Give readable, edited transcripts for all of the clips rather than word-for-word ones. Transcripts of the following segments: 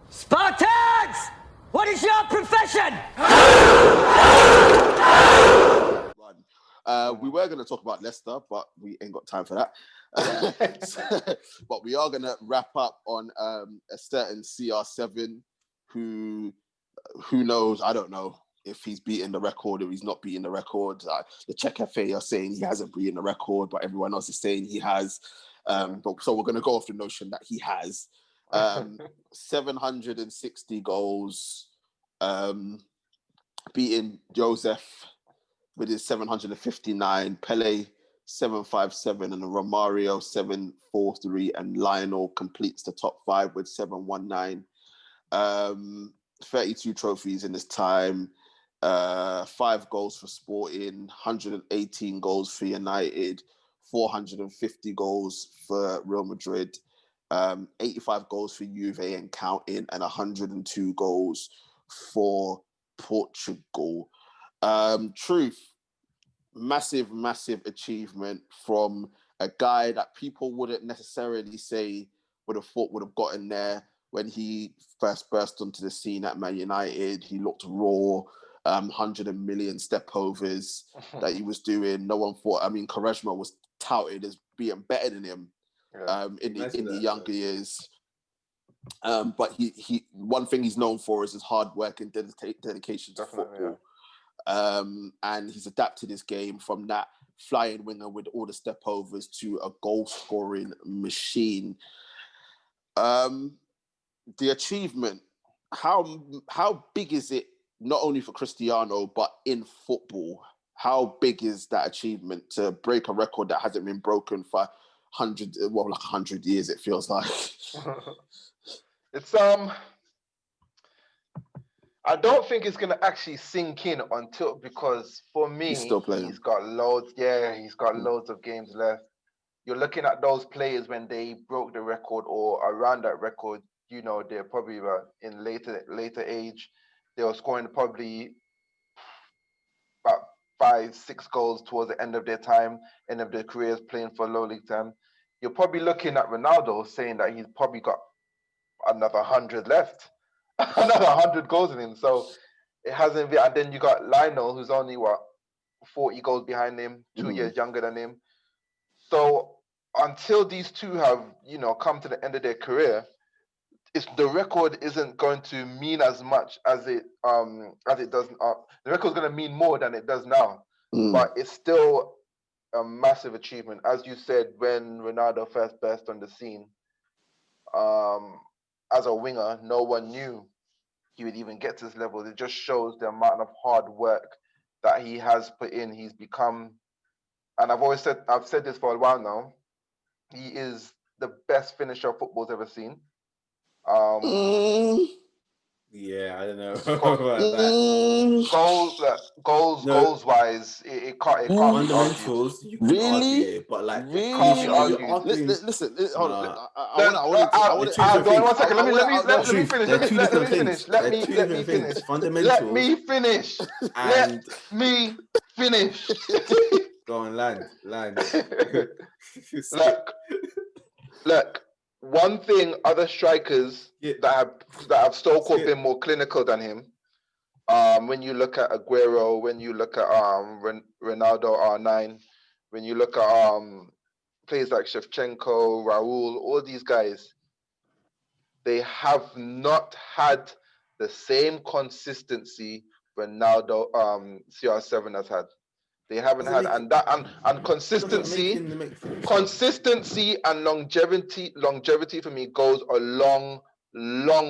Spartans! What is your profession? We were going to talk about Leicester, but we ain't got time for that. But we are going to wrap up on a certain CR7 who knows, I don't know if he's beating the record or he's not beating the record. The Czech FA are saying he hasn't beaten the record, but everyone else is saying he has. So we're going to go off the notion that he has. 760 goals, beating Joseph with his 759, Pele 757, and Romario 743, and Lionel completes the top five with 719. 32 trophies in his time, 5 goals for Sporting, 118 goals for United, 450 goals for Real Madrid, 85 goals for Juve and counting, and 102 goals for Portugal. Truth, massive achievement from a guy that people wouldn't necessarily say would have gotten there when he first burst onto the scene at Man United. He looked raw, 100 million stepovers that he was doing. No one thought, Quaresma was touted as being better than him in the younger years. But he one thing he's known for is his hard work and dedication to football. Yeah. And he's adapted his game from that flying winger with all the stepovers to a goal-scoring machine. The achievement, how big is it, not only for Cristiano, but in football? How big is that achievement to break a record that hasn't been broken for 100 years, it feels like? It's I don't think it's gonna actually sink in because for me, he's got loads. Yeah, he's got loads of games left. You're looking at those players when they broke the record or around that record. You know, they're probably in later age. They were scoring probably about 5-6 goals towards the end of their careers playing for low league time. You're probably looking at Ronaldo saying that he's probably got another 100 left, another 100 goals in him. So it hasn't been. And then you got Lionel, who's only 40 goals behind him, 2 years younger than him. So until these two have, come to the end of their career, the record isn't going to mean as much as it does. The record's going to mean more than it does now. But it's still a massive achievement. As you said, when Ronaldo first burst on the scene, as a winger, no one knew he would even get to this level. It just shows the amount of hard work that he has put in. He's become, and I've said this for a while now, he is the best finisher football's ever seen. Yeah, I don't know about that. Goals wise, it can't fundamentals. You can argue it, but like, listen, hold on. One second. Let me finish. Let me finish. Go on, land. Look. One thing other strikers that have so-called been more clinical than him, when you look at Aguero, when you look at Ronaldo R9, when you look at players like Shevchenko, Raul, all these guys, they have not had the same consistency Ronaldo CR7 has had. They haven't had, and consistency and longevity for me goes a long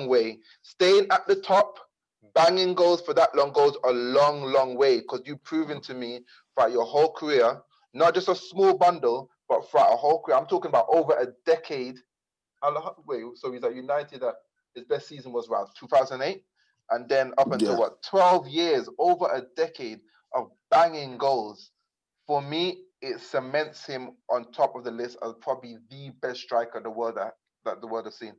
way. Staying at the top, banging goals for that long goes a long way, because you've proven to me throughout your whole career, not just a small bundle, but throughout a whole career. I'm talking about over a decade. So he's at United. His best season was around 2008, and then up until 12 years, over a decade of banging goals. For me, it cements him on top of the list as probably the best striker the world that the world has seen.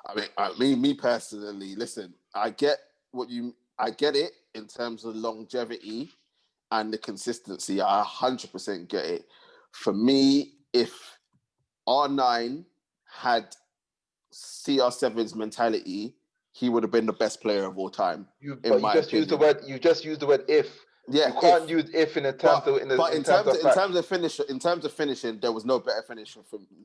I mean, me personally, listen, I get it in terms of longevity and the consistency. I 100% get it. For me, if R9 had CR7's mentality he would have been the best player of all time. You just used the word if. Yeah, you can't use if in terms of finishing, there was no better finisher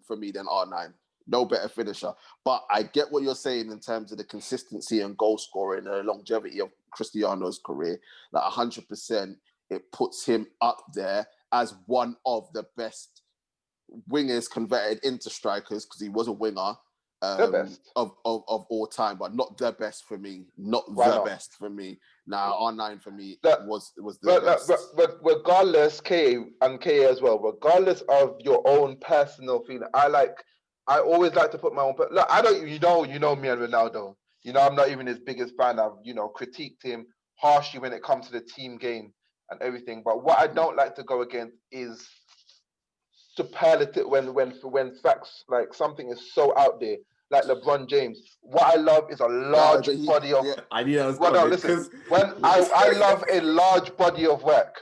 for me than R9. No better finisher. But I get what you're saying in terms of the consistency and goal scoring and the longevity of Cristiano's career. Like 100%, it puts him up there as one of the best wingers converted into strikers, because he was a winger. The best of all time, but not the best for me. Best for me. Now R9 for me was the best. But regardless, K and K as well. Regardless of your own personal feeling, I always like to put my own. Look, I don't. You know me and Ronaldo. You know I'm not even his biggest fan. I've critiqued him harshly when it comes to the team game and everything. But what I don't like to go against is superlative when facts, like something is so out there, like LeBron James. What I love is a large body of. Yeah, I knew that was well, no, listen. When I love a large body of work.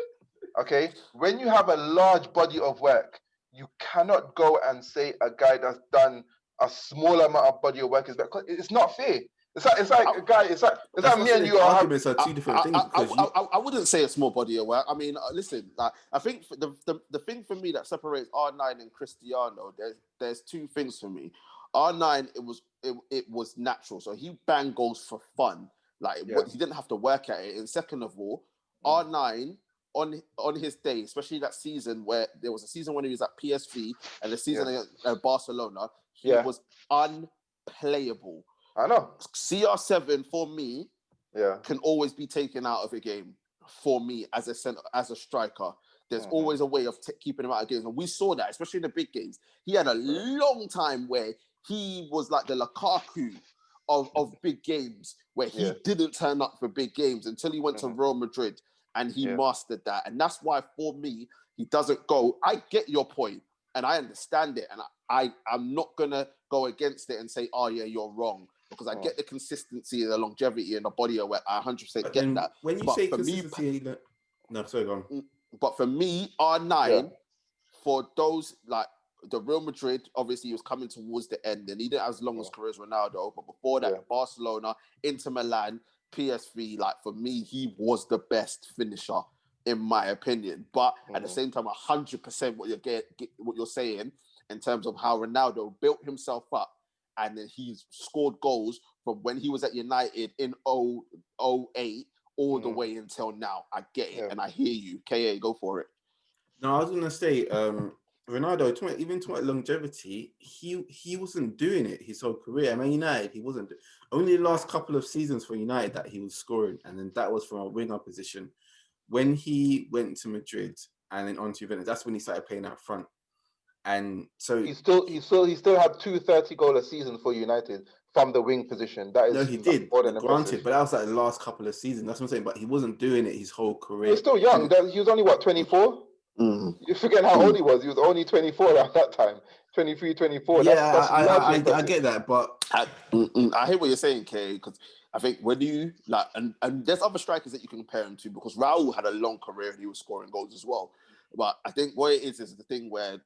Okay, when you have a large body of work, you cannot go and say a guy that's done a small amount of body of work is better. It's not fair. It's like me and you are. Arguments are two different things. I wouldn't say a small body of work. I mean, listen. Like, I think the thing for me that separates R9 and Cristiano, there's two things for me. R9, it was natural, so he banged goals for fun. Like, he didn't have to work at it. And second of all, R9 on his day, especially that season where there was a season when he was at PSV and the season against Barcelona, he was unplayable. I know. CR7 for me can always be taken out of a game for me as a striker. There's always a way of keeping him out of games. And we saw that, especially in the big games. He had a long time where he was like the Lukaku of big games, where he didn't turn up for big games until he went to Real Madrid and he mastered that. And that's why, for me, he doesn't go. I get your point and I understand it. And I'm not going to go against it and say, oh, yeah, you're wrong. Because I get the consistency and the longevity and the body of it. I 100% get that. When you say consistency... No, sorry, go on. But for me, R9, for those, like, the Real Madrid, obviously, he was coming towards the end, and he didn't have as long as career as Ronaldo. But before that, Barcelona, Inter Milan, PSV, like, for me, he was the best finisher, in my opinion. But at the same time, 100% what you're saying in terms of how Ronaldo built himself up, and then he's scored goals from when he was at United in 08 all the way until now. I get it, and I hear you. KA, go for it. No, I was going to say, Ronaldo, even to longevity, he wasn't doing it his whole career. I mean, United, he wasn't. Only the last couple of seasons for United that he was scoring, and then that was from a winger position. When he went to Madrid and then on to Juventus, that's when he started playing out front. And so he still had 230 goal a season for United from the wing position. That is no, he did. Granted, but that was like the last couple of seasons. That's what I'm saying. But he wasn't doing it his whole career. He was still young. He was only 24. You forget how old he was. He was only 24 at that time. 23, 24. Yeah, I get that, but I hear what you're saying, Kay. Because I think when you like, and there's other strikers that you can compare him to, because Raul had a long career and he was scoring goals as well. But I think what it is the thing where.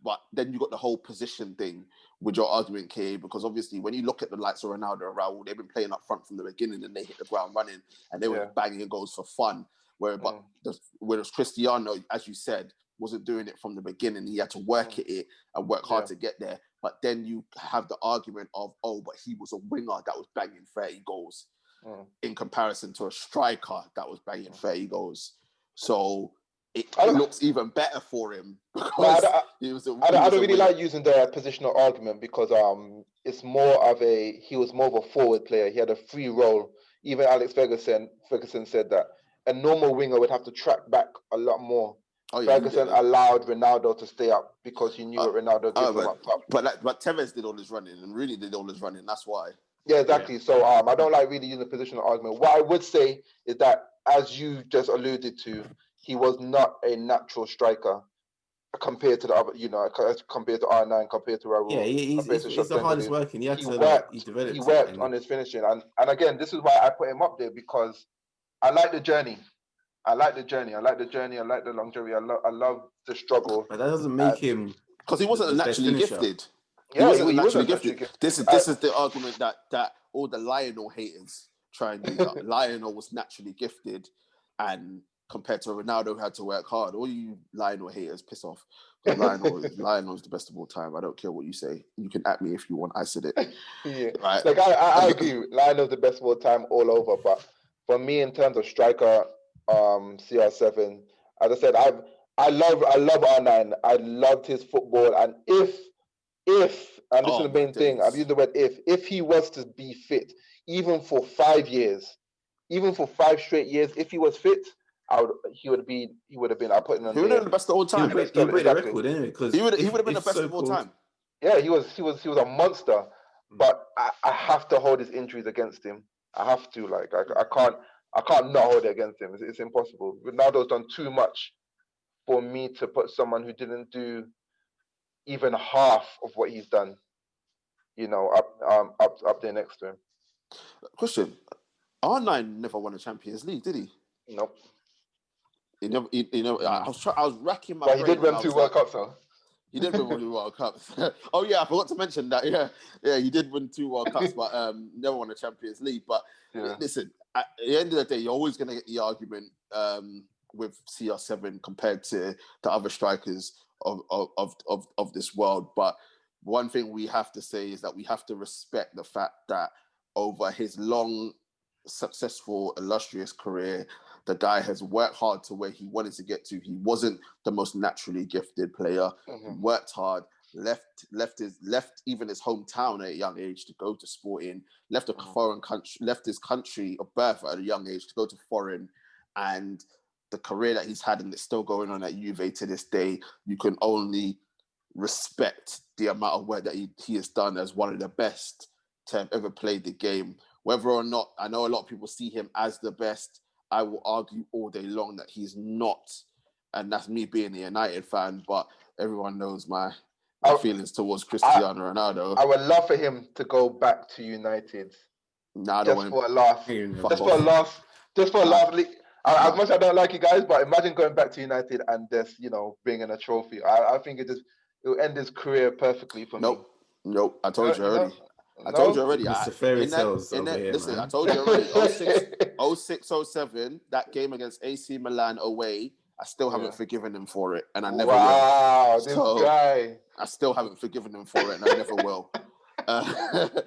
But then you got the whole position thing with your argument, K, because obviously when you look at the likes of Ronaldo and Raul, they've been playing up front from the beginning and they hit the ground running and they were banging goals for fun. Whereas Cristiano, as you said, wasn't doing it from the beginning. He had to work at it and work hard to get there. But then you have the argument of, but he was a winger that was banging 30 goals in comparison to a striker that was banging 30 goals. So it looks even better for him. I don't really like using the positional argument because it's more of he was more of a forward player. He had a free role. Even Alex Ferguson said that a normal winger would have to track back a lot more. Ferguson allowed Ronaldo to stay up because he knew what Ronaldo gave him up top. But Tevez did all his running and really did all his running. That's why. Yeah, exactly. Yeah. So I don't like really using the positional argument. What I would say is that, as you just alluded to, he was not a natural striker compared to the other, compared to R9, compared to Raul. Yeah, he's the hardest working. He worked on his finishing. And again, this is why I put him up there, because I like the journey. I like the longevity. I love the struggle. But that doesn't make him... Because he wasn't naturally gifted. He wasn't naturally gifted. This is the argument that all the Lionel haters try and do. Lionel was naturally gifted, and compared to Ronaldo, who had to work hard. All you Lionel haters, piss off. Lionel is the best of all time. I don't care what you say. You can at me if you want. I said it. Yeah, right. Like I agree. Lionel's the best of all time all over. But for me, in terms of striker, CR7, as I said, I love R9. I loved his football, and if and this is the main thing, I've used the word if he was to be fit, even for 5 years, even for 5 straight years, if he was fit, he would have been. I put him on. He would have been the best of all time. He would break the record anyway, because he would have been the best of all time. Yeah, he was a monster. But I have to hold his injuries against him. I have to. Like I can't not hold it against him. It's impossible. Ronaldo's done too much for me to put someone who didn't do even half of what he's done, up there next to him. Question: R9 never won a Champions League, did he? Nope. He never. I was racking my brain. But he did win 2 World Cups, though. He did win 2 World Cups. Oh yeah, I forgot to mention that. Yeah, he did win 2 World Cups, but never won a Champions League. But listen, at the end of the day, you're always going to get the argument with CR7 compared to the other strikers of this world. But one thing we have to say is that we have to respect the fact that over his long, successful, illustrious career, the guy has worked hard to where he wanted to get to. He wasn't the most naturally gifted player. He worked hard, left even his hometown at a young age to go to Sporting, left a foreign country, left his country of birth at a young age to go to foreign, and the career that he's had and it's still going on at Juve to this day, you can only respect the amount of work that he has done as one of the best to have ever played the game. Whether or not, I know a lot of people see him as the best, I will argue all day long that he's not. And that's me being a United fan, but everyone knows my feelings towards Cristiano Ronaldo. I would love for him to go back to United. Nah, just for a laugh. Just for a laugh. As much as I don't like you guys, but imagine going back to United and just, bringing a trophy. I think it will end his career perfectly for me. Nope. I told you already. I told you already. Mr. Fairy Tales over here, listen, man. I told you already. 06-07, that game against AC Milan away, I still haven't forgiven him for it, and I never will. Wow, this guy. I still haven't forgiven him for it, and I never will. But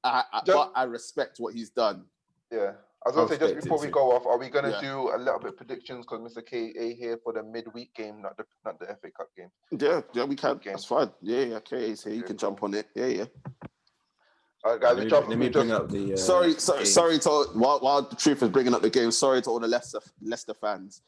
I respect what he's done. Yeah. I was going to say, just before we go off, are we going to do a little bit of predictions? Because Mr. KA here for the midweek game, not the FA Cup game. Yeah, we can. That's fine. Yeah, KA's here. You can jump on it. Yeah. All right, guys, let me bring up the... sorry to... While the truth is bringing up the game, sorry to all the Leicester fans.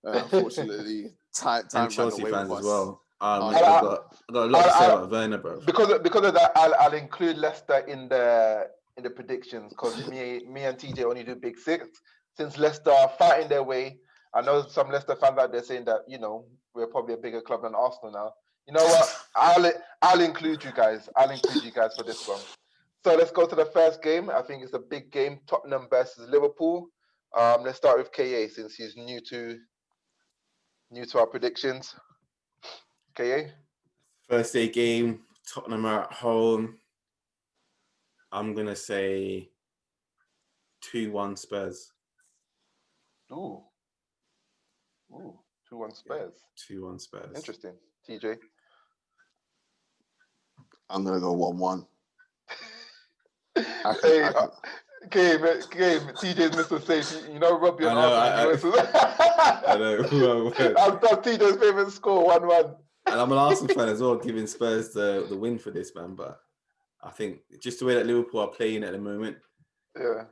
Unfortunately, time and Chelsea fans as well. I've got a lot to say about Werner, bro. Because of that, I'll include Leicester in the predictions, because me and TJ only do Big Six. Since Leicester are fighting their way, I know some Leicester fans out there saying that we're probably a bigger club than Arsenal now. You know what? I'll include you guys. I'll include you guys for this one. So let's go to the first game. I think it's a big game. Tottenham versus Liverpool. Let's start with KA since he's new to our predictions. KA? First day game. Tottenham are at home. I'm going to say 2-1 Spurs. Ooh, 2-1 Spurs. 2-1 Spurs. Interesting. TJ? I'm going to go 1-1. Game, TJ's Mr. Safe. Robbie and Arsenal. I know. That's TJ's favourite score, 1-1. And I'm an Arsenal fan as well, giving Spurs the win for this, man. But I think just the way that Liverpool are playing at the moment,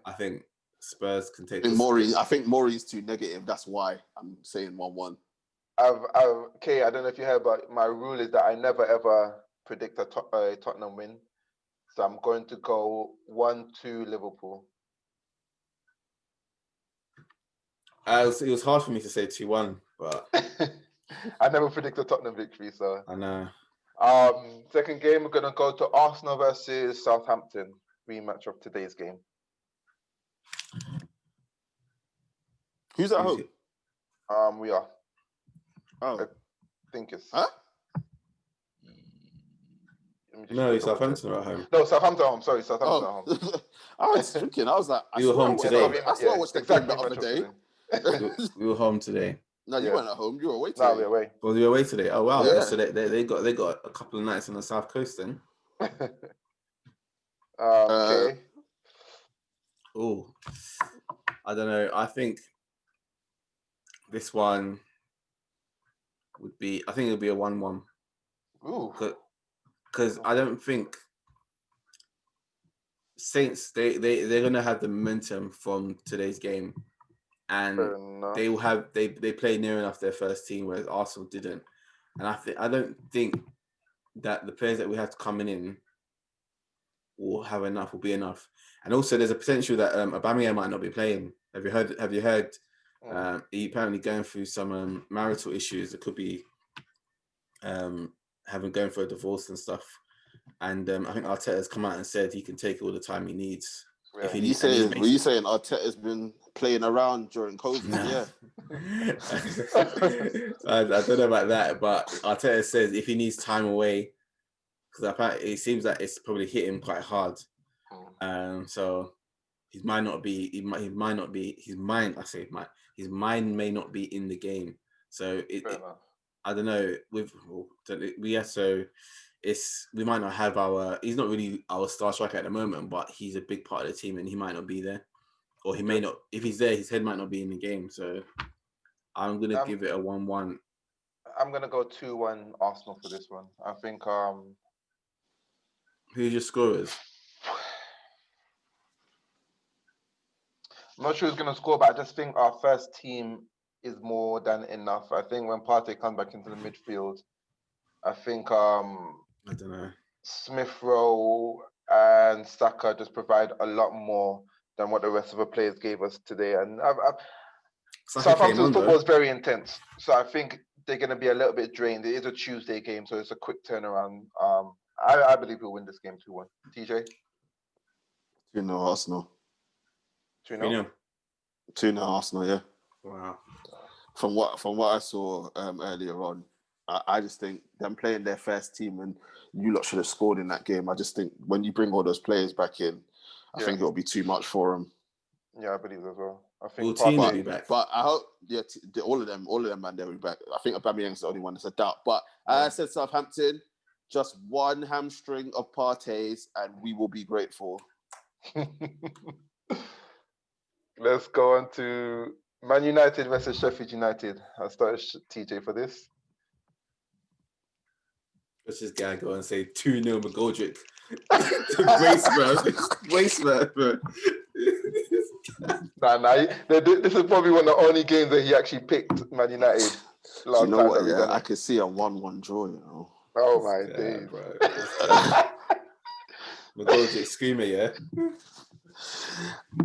I think Spurs can take this. I think Maury's too negative. That's why I'm saying 1-1. I don't know if you heard, but my rule is that I never ever predict a Tottenham win. So I'm going to go 1-2 Liverpool. It was hard for me to say 2-1, but I never predict a Tottenham victory, so I know. Second game, we're gonna go to Arsenal versus Southampton, rematch of today's game. Who's at home? We are. Oh, I think it's. Huh? No, Southampton are at home. No, Southampton at home. Sorry, Southampton at home. I was thinking. I was like, We were home today. I saw watched that game the other day. We were home today. No, you weren't at home. You were away today. No, we're away. Was you away today? Oh wow! Yeah. So they got a couple of nights on the south coast then. Okay. Oh, I don't know. I think this one would be. I think it'll be a 1-1. Ooh. Because I don't think Saints they're gonna have the momentum from today's game, and they will have they played near enough their first team, whereas Arsenal didn't. And I don't think that the players that we have coming in will be enough. And also, there's a potential that Aubameyang might not be playing. Have you heard? He apparently going through some marital issues. It could be going for a divorce and stuff. And I think Arteta's come out and said he can take all the time he needs. Yeah. Were you saying Arteta's been playing around during COVID? No. Yeah. I don't know about that, but Arteta says if he needs time away, because apparently it seems like it's probably hit him quite hard. So his mind may not be in the game. So I don't know. We might not have he's not really our star striker at the moment, but he's a big part of the team and he might not be there. Or he may not, if he's there, his head might not be in the game. So I'm going to give it a 1-1. I'm going to go 2-1 Arsenal for this one. I think... Who's your scorers? I'm not sure who's going to score, but I just think our first team is more than enough. I think when Partey comes back into the midfield, I think I don't know. Smith Rowe and Saka just provide a lot more than what the rest of the players gave us today. And Southampton's football is very intense, so I think they're going to be a little bit drained. It is a Tuesday game, so it's a quick turnaround. I believe we'll win this game 2-1. TJ? 2-0 Arsenal. 2-0? 2-0 Arsenal, yeah. Wow. From what I saw earlier on, I just think them playing their first team and you lot should have scored in that game. I just think when you bring all those players back in, I think it'll be too much for them. Yeah, I believe as well. I think will Tino be back? But I hope, all of them, man, they'll be back. I think Aubameyang's the only one that's a doubt. But I said Southampton, just one hamstring of Partey's and we will be grateful. Let's go on to Man United versus Sheffield United. I'll start TJ for this. Let's just go and say 2-0 McGoldrick. Waste, bro. Nah. This is probably one of the only games that he actually picked Man United. You know what? Yeah, I could see a 1-1 draw. You know. Oh my days, bro. McGoldrick screamer, yeah.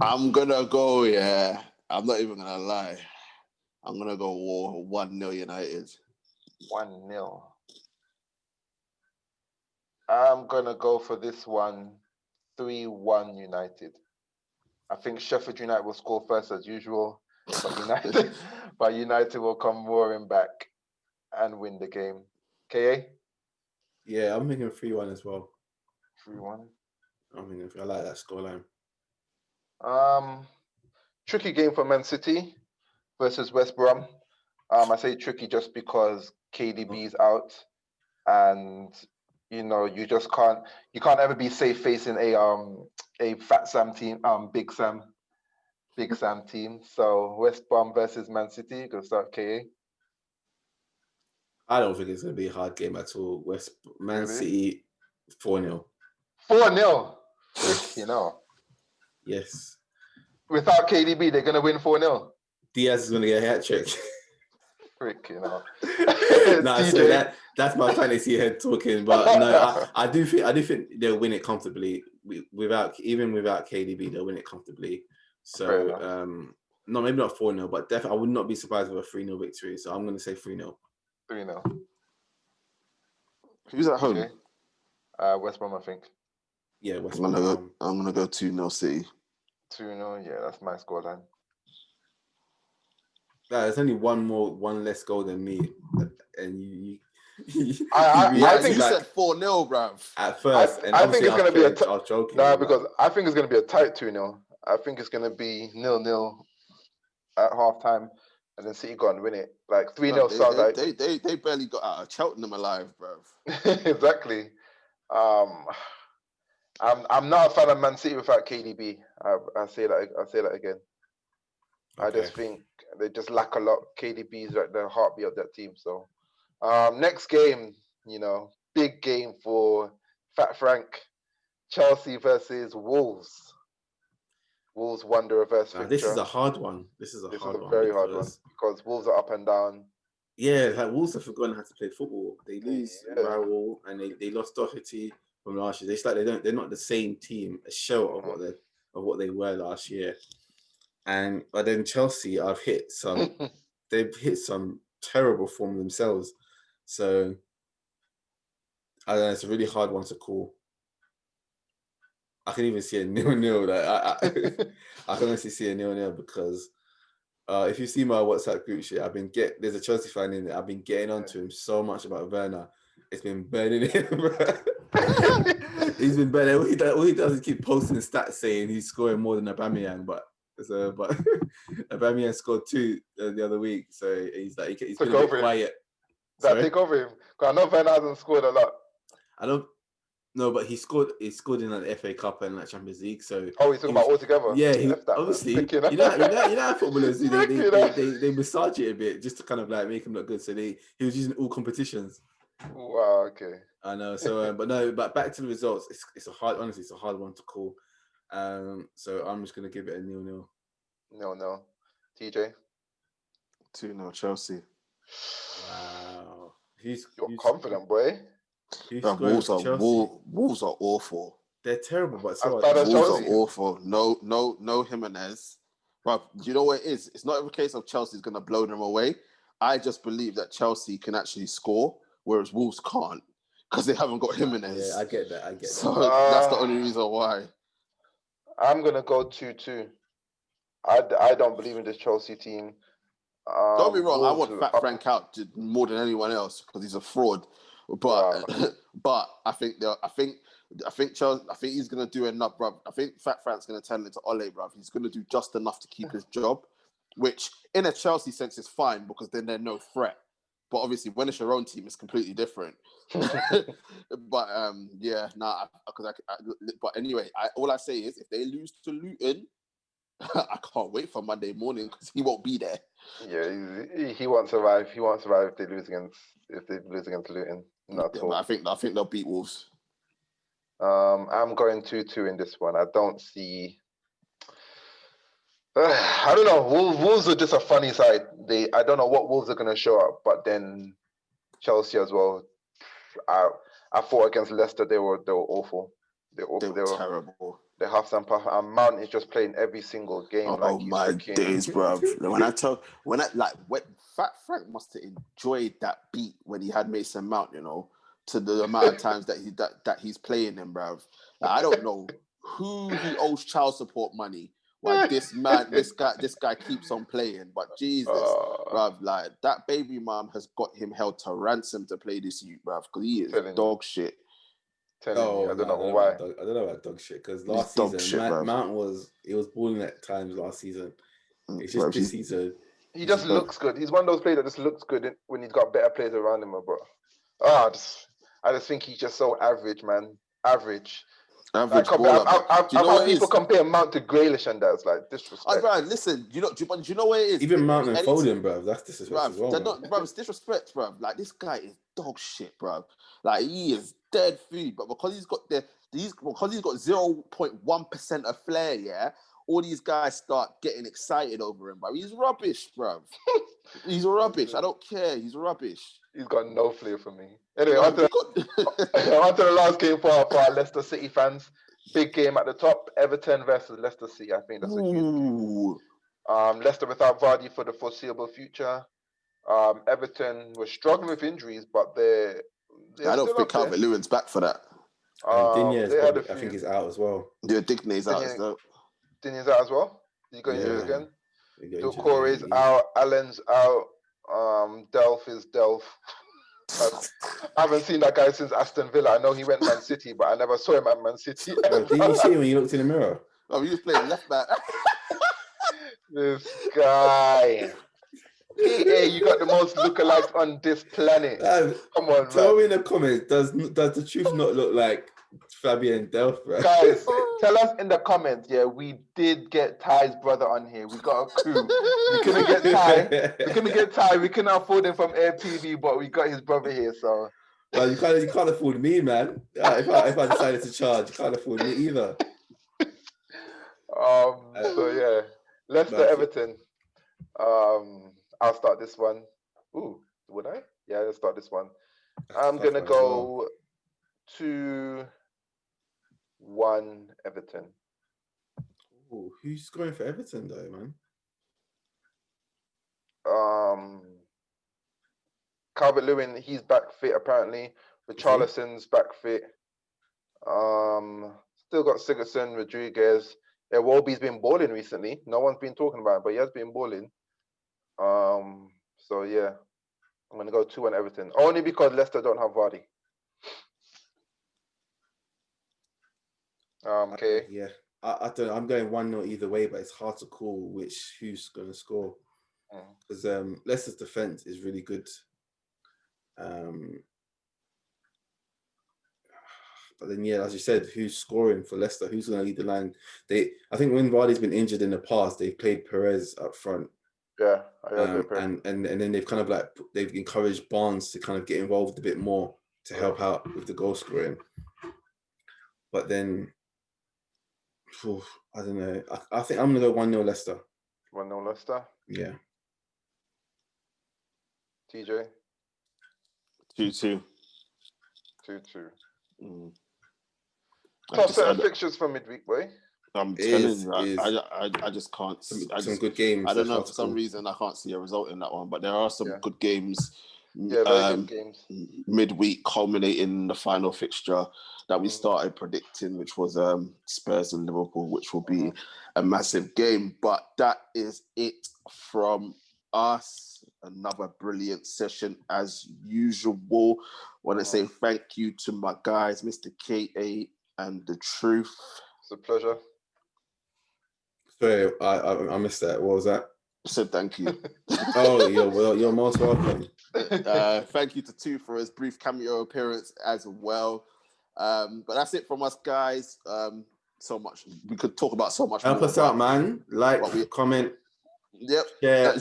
I'm gonna go. Yeah, I'm not even gonna lie. I'm gonna go 1-0 United. 1-0. I'm gonna go for this one 3-1 United. I think Sheffield United will score first as usual, but United will come roaring back and win the game. KA? Yeah, I'm thinking 3-1 as well. 3-1. I like that scoreline. Tricky game for Man City versus West Brom. I say tricky just because KDB is out, and you just can't ever be safe facing a Fat Sam team, Big Sam team. So West Brom versus Man City. Go start KA. I don't think it's going to be a hard game at all. Man City 4-0. 4-0. Yes. Without KDB, they're going to win 4-0. Diaz is going to get a hat trick. So that's my fantasy head talking. But no, I do think they'll win it comfortably. Without KDB, they'll win it comfortably. So no, maybe not 4-0, but definitely I would not be surprised with a 3-0 victory. So I'm going to say 3-0. 3-0. Who's at home? Okay. West Brom, I think. Yeah, West Brom. I'm gonna go 2-0 City. 2-0. Yeah, that's my scoreline. There's only one less goal than me, and I think you said 4-0, bruv. At first, I think it's going to be I was joking. No, because I think it's going to be a tight 2-0. I think it's going to be 0-0 at halftime, and then City go and win it. Like 3-0 sounds like they barely got out of Cheltenham alive, bruv. Exactly. I'm not a fan of Man City without KDB. I say that again. Okay. I just think they just lack a lot. KDB is like the heartbeat of that team. So, next game, big game for Fat Frank. Chelsea versus Wolves. Wolves won the reverse fixture. This is a hard one. This is a very hard one because Wolves are up and down. Yeah, like Wolves have forgotten how to play football. They lose Raul and they lost Doherty from last year. They're not the same team, a show of what they were last year. But then Chelsea they've hit some terrible form themselves. So I don't know, it's a really hard one to call. I can even see a 0-0. Like, I can honestly see a 0-0 because if you see my WhatsApp group shit, there's a Chelsea fan in there. I've been getting onto him so much about Werner. It's been burning him, bro. He's been burning. All he does is keep posting stats saying he's scoring more than Aubameyang, but Aubameyang scored 2 the other week, so he's been a bit quiet. Does that take over him? Because I know Werner hasn't scored a lot. I don't. No, but he scored in the FA Cup and like Champions League. So he's talking about all together. Yeah, obviously, you know how footballers do. They massage it a bit just to kind of like make him look good. So he was using all competitions. Wow. Okay. I know. So, but back to the results. It's a hard one to call. So I'm just gonna give it a 0-0. 0-0. TJ. 2-0 Chelsea. Wow. You're confident, boy. Wolves are awful. They're terrible, but Wolves are awful. No Jimenez. But you know what it is? It's not a case of Chelsea's going to blow them away. I just believe that Chelsea can actually score, whereas Wolves can't because they haven't got Jimenez. Yeah, I get that. So that's the only reason why. I'm going to go 2-2. I don't believe in this Chelsea team. Don't be wrong. I want Fat Frank out more than anyone else because he's a fraud. But I think he's gonna do enough, bro. I think Fat Frank's gonna tell it to Ole, bro. He's gonna do just enough to keep his job, which in a Chelsea sense is fine because then they're no threat. But obviously, when it's your own team, it's completely different. But but anyway, all I say is if they lose to Luton, I can't wait for Monday morning because he won't be there. Yeah, he won't survive. He won't survive if they lose against Luton. Not at all. I think they'll beat Wolves. I'm going 2-2 in this one. I don't see. I don't know. Wolves are just a funny side. I don't know what Wolves are going to show up, but then Chelsea as well. I thought against Leicester they were awful. They were terrible. They have some puff, and Mount is just playing every single game. Oh my days, bro! When Fat Frank must have enjoyed that beat when he had Mason Mount, to the amount of times that he's playing him, bro. Like, I don't know who he owes child support money. Why this guy keeps on playing, but Jesus, bruv, like that baby mom has got him held to ransom to play this youth, bruv, because he is dog shit. I don't know why. I don't know about dog shit because last season Mount was balling at times last season. It's just this season. He just looks good. He's one of those players that just looks good when he's got better players around him, bro. I just think he's just so average, man. Average. I've had people compare Mount to Grealish, and that's like disrespect. Right, listen, do you know what it is? Even Mount and Foden, bro. That's disrespect as well. Bro, it's disrespect, bro. Like this guy is dog shit, bro. Like he is dead food, but because he's got 0.1% of flair, yeah. All these guys start getting excited over him, bro. He's rubbish, bro. He's rubbish. I don't care. He's rubbish. He's got no flair for me. Anyway, on to the last game for our Leicester City fans. Big game at the top. Everton versus Leicester City. I think that's a huge game. Leicester without Vardy for the foreseeable future. Everton was struggling with injuries, but they're I don't think Calvert-Lewin's back for that. I think he's out as well. Yeah, Digne's out as well. Digne's out as well? He got injured again? Doucouré's out. Allen's out. Delph is Delph. I haven't seen that guy since Aston Villa. I know he went Man City, but I never saw him at Man City. Bro, did you see him when you looked in the mirror? Oh, he was playing left back. This guy. Hey, you got the most lookalikes on this planet. Come on, tell man. me in the comments, does the truth not look like Fabian Delph, bro? Guys, tell us in the comments. Yeah, we did get Ty's brother on here. We got a crew. We couldn't get Ty. We couldn't afford him from Air TV, but we got his brother here. So, well, you can't afford me, man. If I decided to charge, you can't afford me either. So yeah, Leicester Everton. I'll start this one. Ooh, would I? Yeah, let's start this one. I'm gonna go 2-1 Everton. Ooh, who's going for Everton though, man? Calvert-Lewin, he's back fit apparently. Richarlison's back fit. Still got Sigurdsson, Rodriguez. Yeah, Wolby's been balling recently. No one's been talking about it, but he has been balling. So yeah, I'm gonna go 2-1 Everton. Only because Leicester don't have Vardy. Okay. Yeah, I don't know. I'm going 1-0 either way, but it's hard to call who's going to score because Leicester's defense is really good. But then, yeah, as you said, who's scoring for Leicester? Who's going to lead the line? I think when Vardy's been injured in the past, they've played Perez up front. Yeah, and then they've kind of they've encouraged Barnes to kind of get involved a bit more to help out with the goal scoring. But then, I don't know. I think I'm going to go 1-0 Leicester. 1-0 Leicester? Yeah. TJ? 2-2. 2-2. Tough set of fixtures for midweek, boy. I'm telling you, I just can't. Some good games. I don't know, for some reason I can't see a result in that one, but there are some good games. Yeah, very good games. Midweek culminating in the final fixture that we started predicting, which was Spurs and Liverpool, which will be a massive game. But that is it from us. Another brilliant session as usual. Want to say thank you to my guys, Mr. KA and The Truth. It's a pleasure. Sorry, I missed that. What was that? I said thank you. Oh, you're most welcome. Thank you to Tu for his brief cameo appearance as well. But that's it from us, guys. So much we could talk about. So much. Help us out, man. Like, comment. Yep. Yeah.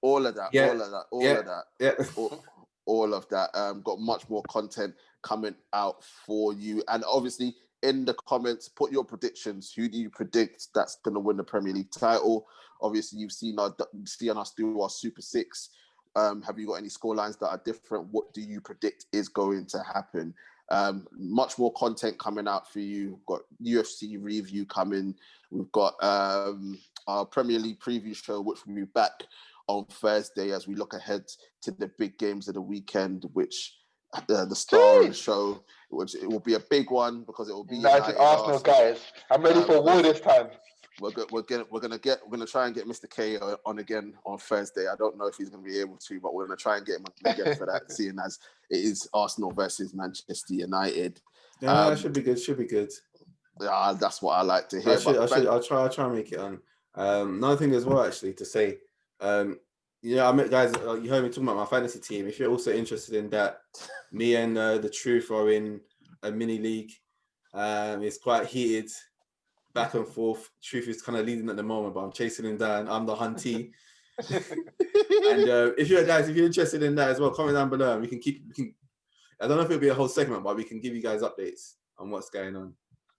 All of that. Yeah. All of that. All yeah. of that. Yeah. All of that. Got much more content coming out for you, and obviously, in the comments, put your predictions. Who do you predict that's going to win the Premier League title? Obviously, you've seen us do our Super Six. Have you got any scorelines that are different? What do you predict is going to happen? Much more content coming out for you. We've got UFC review coming. We've got our Premier League preview show, which will be back on Thursday as we look ahead to the big games of the weekend, which the star of the show, which it will be a big one because it will be United Arsenal, guys. I'm ready for war this time. We're gonna try and get Mr. K on again on Thursday. I don't know if he's gonna be able to, but we're gonna try and get him again for that, seeing as it is Arsenal versus Manchester United. Yeah, should be good. Should be good. Yeah, that's what I like to hear. I'll try and make it on. Another thing as well, actually, to say, I met guys. You heard me talking about my fantasy team. If you're also interested in that, me and The Truth are in a mini league. It's quite heated, back and forth. Truth is kind of leading at the moment, but I'm chasing him down. I'm the huntee. And if you're interested in that as well, comment down below. We can. I don't know if it'll be a whole segment, but we can give you guys updates on what's going on.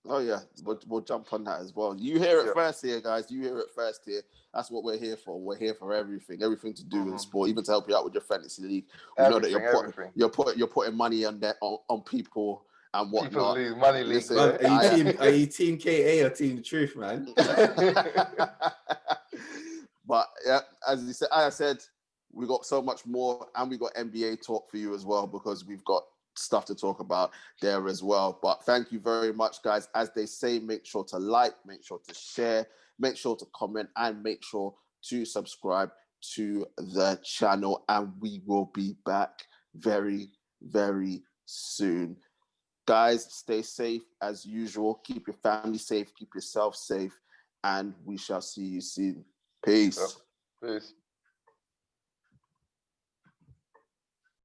Oh yeah, we'll jump on that as well. You hear it first here, guys. You hear it first here. That's what we're here for. We're here for everything to do in sport, even to help you out with your fantasy league. We know that you're putting money on that on people and whatnot. People lose money. Listen, are you team KA or team The Truth, man? But yeah, as I said, we got so much more, and we got NBA talk for you as well, because we've got stuff to talk about there as well. But thank you very much, guys. As they say, make sure to like, make sure to share, make sure to comment, and make sure to subscribe to the channel. And we will be back very, very soon. Guys, stay safe as usual. Keep your family safe. Keep yourself safe. And we shall see you soon. Peace. Peace.